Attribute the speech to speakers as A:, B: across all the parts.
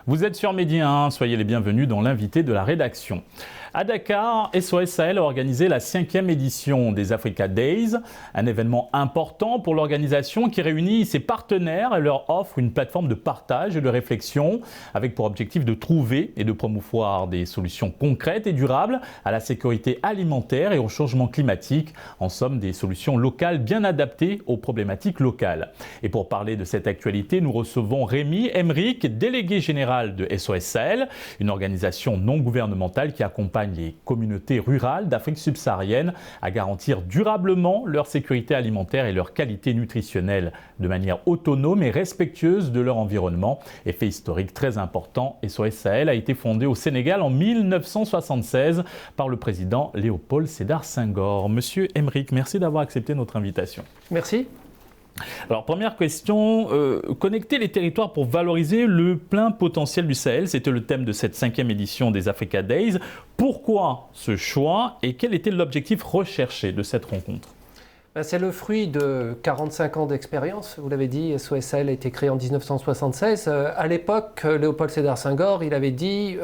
A: Vous êtes sur Midi 1, soyez les bienvenus dans l'invité de la rédaction. À Dakar, SOS Sahel a organisé la 5e édition des Africa Days, un événement important pour l'organisation qui réunit ses partenaires et leur offre une plateforme de partage et de réflexion avec pour objectif de trouver et de promouvoir des solutions concrètes et durables à la sécurité alimentaire et au changement climatique, en somme des solutions locales bien adaptées aux problématiques locales. Et pour parler de cette actualité, nous recevons Rémi Emerick, délégué général de SOS Sahel, une organisation non gouvernementale qui accompagne les communautés rurales d'Afrique subsaharienne à garantir durablement leur sécurité alimentaire et leur qualité nutritionnelle de manière autonome et respectueuse de leur environnement. Effet historique très important, SOS Sahel a été fondé au Sénégal en 1976 par le président Léopold Sédar Senghor. Monsieur Emerick, merci d'avoir accepté notre invitation.
B: Merci.
A: Alors, première question, connecter les territoires pour valoriser le plein potentiel du Sahel, c'était le thème de cette 5e édition des Africa Days. Pourquoi ce choix et quel était l'objectif recherché de cette rencontre ?
B: C'est le fruit de 45 ans d'expérience. Vous l'avez dit, SOS Sahel a été créé en 1976. À l'époque, Léopold Sédar Senghor, il avait dit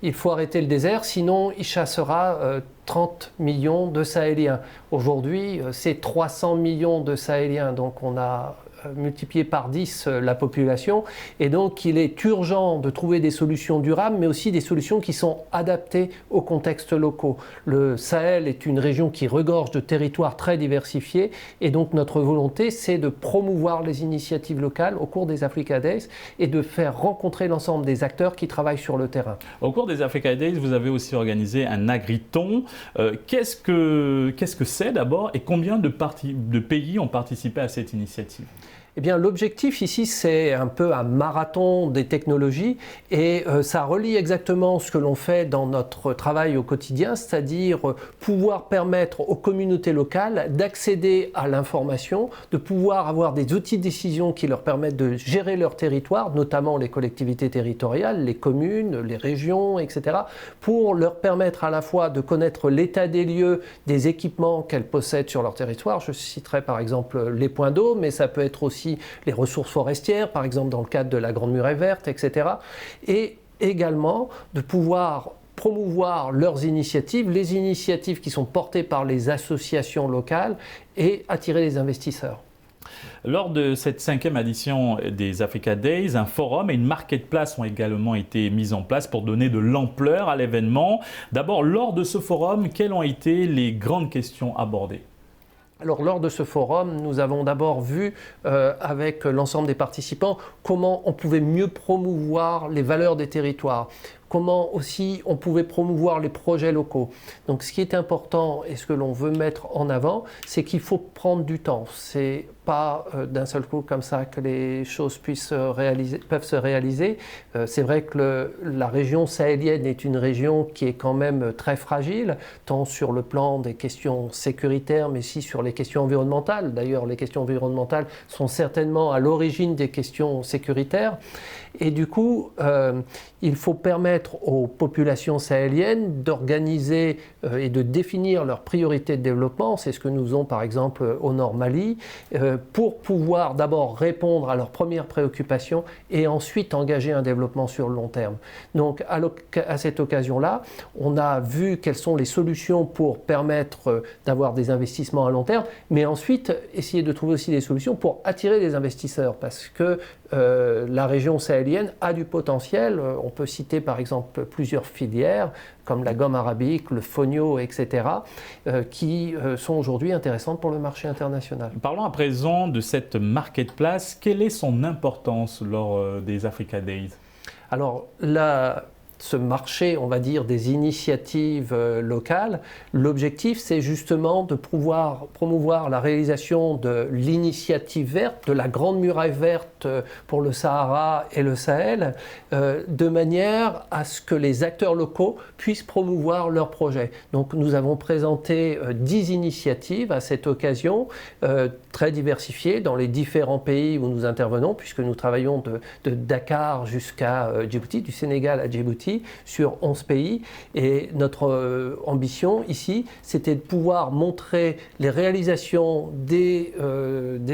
B: il faut arrêter le désert, sinon il chassera 30 millions de Sahéliens. Aujourd'hui, c'est 300 millions de Sahéliens. Donc on a multiplié par 10 la population. Et donc il est urgent de trouver des solutions durables, mais aussi des solutions qui sont adaptées aux contextes locaux. Le Sahel est une région qui regorge de territoires très diversifiés. Et donc notre volonté, c'est de promouvoir les initiatives locales au cours des Africa Days et de faire rencontrer l'ensemble des acteurs qui travaillent sur le terrain.
A: Au cours des Africa Days, vous avez aussi organisé un agriton. Qu'est-ce que c'est d'abord et combien de pays ont participé à cette initiative ?
B: Eh bien, l'objectif ici, c'est un peu un marathon des technologies et ça relie exactement ce que l'on fait dans notre travail au quotidien, c'est-à-dire pouvoir permettre aux communautés locales d'accéder à l'information, de pouvoir avoir des outils de décision qui leur permettent de gérer leur territoire, notamment les collectivités territoriales, les communes, les régions, etc., pour leur permettre à la fois de connaître l'état des lieux des équipements qu'elles possèdent sur leur territoire. Je citerai par exemple les points d'eau, mais ça peut être aussi les ressources forestières, par exemple dans le cadre de la Grande Muraille Verte, etc. Et également de pouvoir promouvoir leurs initiatives, les initiatives qui sont portées par les associations locales et attirer les investisseurs.
A: Lors de cette 5e édition des Africa Days, un forum et une marketplace ont également été mis en place pour donner de l'ampleur à l'événement. D'abord, lors de ce forum, quelles ont été les grandes questions abordées ?
B: Alors, lors de ce forum, nous avons d'abord vu avec l'ensemble des participants comment on pouvait mieux promouvoir les valeurs des territoires, comment aussi on pouvait promouvoir les projets locaux. Donc ce qui est important et ce que l'on veut mettre en avant, c'est qu'il faut prendre du temps. C'est pas d'un seul coup comme ça que les choses peuvent se réaliser. C'est vrai que la région sahélienne est une région qui est quand même très fragile, tant sur le plan des questions sécuritaires, mais aussi sur les questions environnementales. D'ailleurs, les questions environnementales sont certainement à l'origine des questions sécuritaires. Et du coup, il faut permettre aux populations sahéliennes d'organiser et de définir leurs priorités de développement. C'est ce que nous faisons par exemple au Nord Mali, pour pouvoir d'abord répondre à leurs premières préoccupations et ensuite engager un développement sur le long terme. Donc à cette occasion-là, on a vu quelles sont les solutions pour permettre d'avoir des investissements à long terme, mais ensuite essayer de trouver aussi des solutions pour attirer des investisseurs, parce que la région sahélienne a du potentiel. On peut citer par exemple plusieurs filières comme la gomme arabique, le fonio, etc., qui sont aujourd'hui intéressantes pour le marché international.
A: Parlons à présent de cette marketplace. Quelle est son importance lors des Africa Days ?
B: Alors, ce marché, on va dire, des initiatives locales, l'objectif, c'est justement de pouvoir promouvoir la réalisation de l'initiative verte, de la Grande Muraille Verte pour le Sahara et le Sahel, de manière à ce que les acteurs locaux puissent promouvoir leurs projets. Donc nous avons présenté 10 initiatives à cette occasion, très diversifiées dans les différents pays où nous intervenons, puisque nous travaillons de Dakar jusqu'à Djibouti, du Sénégal à Djibouti. aussi sur 11 pays. Et notre ambition ici, c'était de pouvoir montrer les réalisations des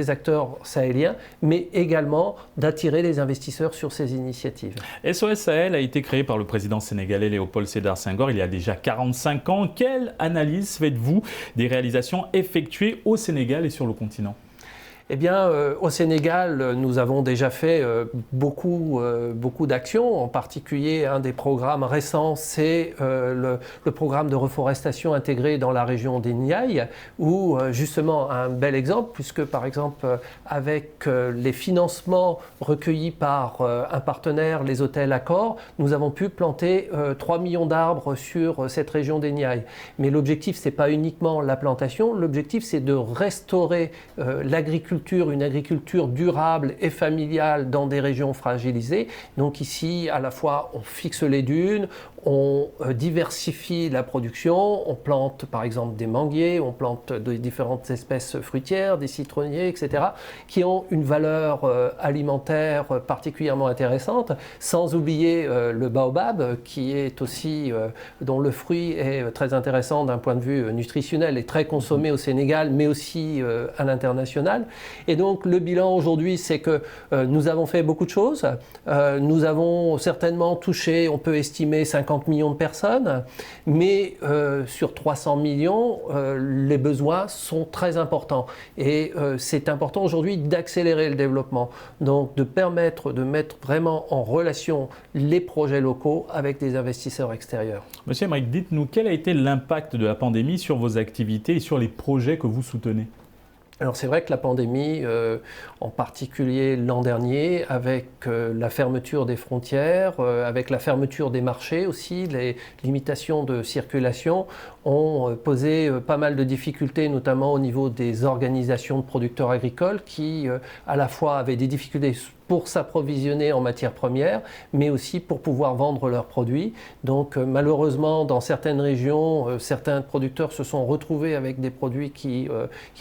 B: acteurs sahéliens, mais également d'attirer les investisseurs sur ces initiatives.
A: SOS Sahel a été créé par le président sénégalais Léopold Sédar Senghor il y a déjà 45 ans. Quelle analyse faites-vous des réalisations effectuées au Sénégal et sur le continent ?
B: Eh bien, au Sénégal, nous avons déjà fait beaucoup d'actions. En particulier, un des programmes récents, c'est le programme de reforestation intégré dans la région des Niayes, où justement, un bel exemple, puisque par exemple, avec les financements recueillis par un partenaire, les hôtels Accor, nous avons pu planter 3 millions d'arbres sur cette région des Niayes. Mais l'objectif, ce n'est pas uniquement la plantation, l'objectif, c'est de restaurer l'agriculture, une agriculture durable et familiale dans des régions fragilisées. Donc ici, à la fois, on fixe les dunes, on diversifie la production, on plante par exemple des manguiers, on plante de différentes espèces fruitières, des citronniers, etc., qui ont une valeur alimentaire particulièrement intéressante, sans oublier le baobab, qui est aussi, dont le fruit est très intéressant d'un point de vue nutritionnel et très consommé au Sénégal, mais aussi à l'international. Et donc le bilan aujourd'hui, c'est que nous avons fait beaucoup de choses. Nous avons certainement touché, on peut estimer 50 millions de personnes, mais sur 300 millions, les besoins sont très importants. Et c'est important aujourd'hui d'accélérer le développement, donc de permettre de mettre vraiment en relation les projets locaux avec des investisseurs extérieurs.
A: Monsieur Emeric, dites-nous quel a été l'impact de la pandémie sur vos activités et sur les projets que vous soutenez ?
B: Alors c'est vrai que la pandémie, en particulier l'an dernier, avec la fermeture des frontières, avec la fermeture des marchés aussi, les limitations de circulation, ont posé pas mal de difficultés, notamment au niveau des organisations de producteurs agricoles qui, à la fois, avaient des difficultés pour s'approvisionner en matières premières, mais aussi pour pouvoir vendre leurs produits. Donc malheureusement, dans certaines régions, certains producteurs se sont retrouvés avec des produits qui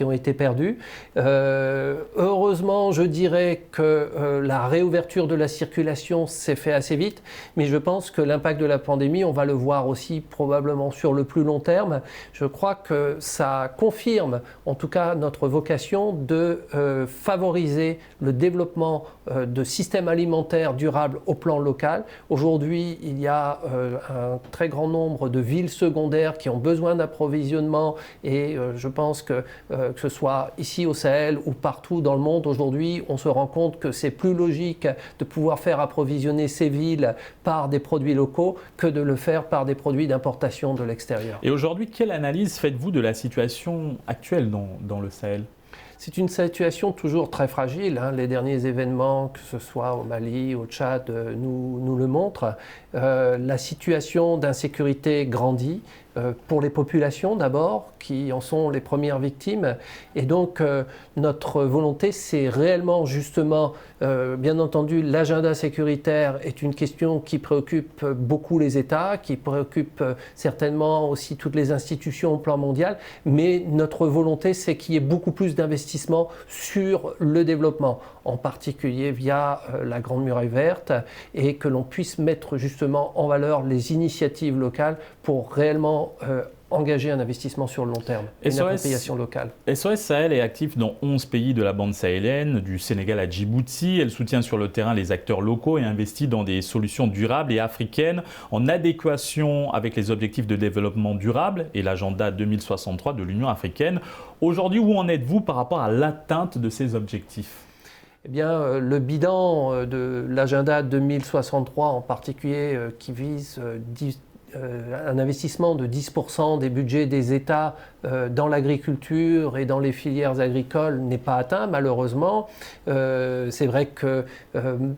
B: ont été perdus. Heureusement, je dirais que la réouverture de la circulation s'est fait assez vite, mais je pense que l'impact de la pandémie, on va le voir aussi probablement sur le plus long terme. Je crois que ça confirme, en tout cas, notre vocation de favoriser le développement de systèmes alimentaires durables au plan local. Aujourd'hui, il y a un très grand nombre de villes secondaires qui ont besoin d'approvisionnement et je pense que ce soit ici au Sahel ou partout dans le monde, aujourd'hui, on se rend compte que c'est plus logique de pouvoir faire approvisionner ces villes par des produits locaux que de le faire par des produits d'importation de l'extérieur.
A: Et aujourd'hui, quelle analyse faites-vous de la situation actuelle dans le Sahel ?
B: C'est une situation toujours très fragile. Les derniers événements, que ce soit au Mali, au Tchad, nous le montrent. La situation d'insécurité grandit pour les populations d'abord, qui en sont les premières victimes. Et donc, notre volonté, c'est réellement justement, bien entendu, l'agenda sécuritaire est une question qui préoccupe beaucoup les États, qui préoccupe certainement aussi toutes les institutions au plan mondial, mais notre volonté, c'est qu'il y ait beaucoup plus d'investissements sur le développement, en particulier via la Grande Muraille Verte, et que l'on puisse mettre justement en valeur les initiatives locales pour réellement engager un investissement sur le long terme, une appropriation locale.
A: SOS Sahel est actif dans 11 pays de la bande sahélienne, du Sénégal à Djibouti. Elle soutient sur le terrain les acteurs locaux et investit dans des solutions durables et africaines en adéquation avec les objectifs de développement durable et l'agenda 2063 de l'Union africaine. Aujourd'hui, où en êtes-vous par rapport à l'atteinte de ces objectifs ?
B: Eh bien, le bilan de l'agenda 2063 en particulier qui vise un investissement de 10% des budgets des États dans l'agriculture et dans les filières agricoles n'est pas atteint, malheureusement. C'est vrai que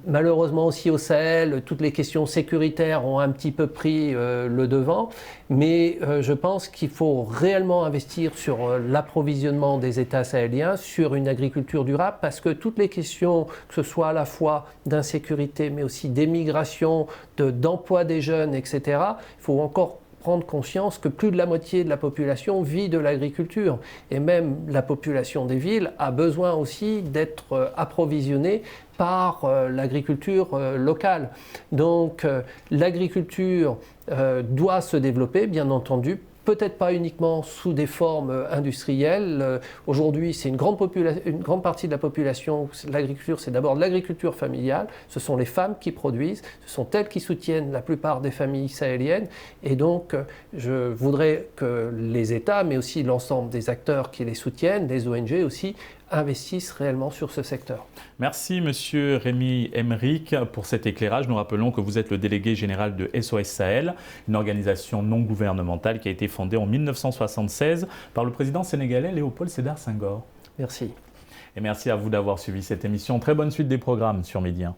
B: malheureusement aussi au Sahel, toutes les questions sécuritaires ont un petit peu pris le devant, mais je pense qu'il faut réellement investir sur l'approvisionnement des États sahéliens, sur une agriculture durable, parce que toutes les questions, que ce soit à la fois d'insécurité, mais aussi d'émigration, d'emploi des jeunes, etc., il faut encore prendre conscience que plus de la moitié de la population vit de l'agriculture. Et même la population des villes a besoin aussi d'être approvisionnée par l'agriculture locale. Donc l'agriculture doit se développer, bien entendu, peut-être pas uniquement sous des formes industrielles. Aujourd'hui, c'est une grande partie de la population. L'agriculture, c'est d'abord l'agriculture familiale. Ce sont les femmes qui produisent. Ce sont elles qui soutiennent la plupart des familles sahéliennes. Et donc, je voudrais que les États, mais aussi l'ensemble des acteurs qui les soutiennent, les ONG aussi, investissent réellement sur ce secteur.
A: Merci Monsieur Rémi Emerick pour cet éclairage. Nous rappelons que vous êtes le délégué général de SOS Sahel, une organisation non gouvernementale qui a été fondée en 1976 par le président sénégalais Léopold Sédar Senghor.
B: Merci.
A: Et merci à vous d'avoir suivi cette émission. Très bonne suite des programmes sur Média.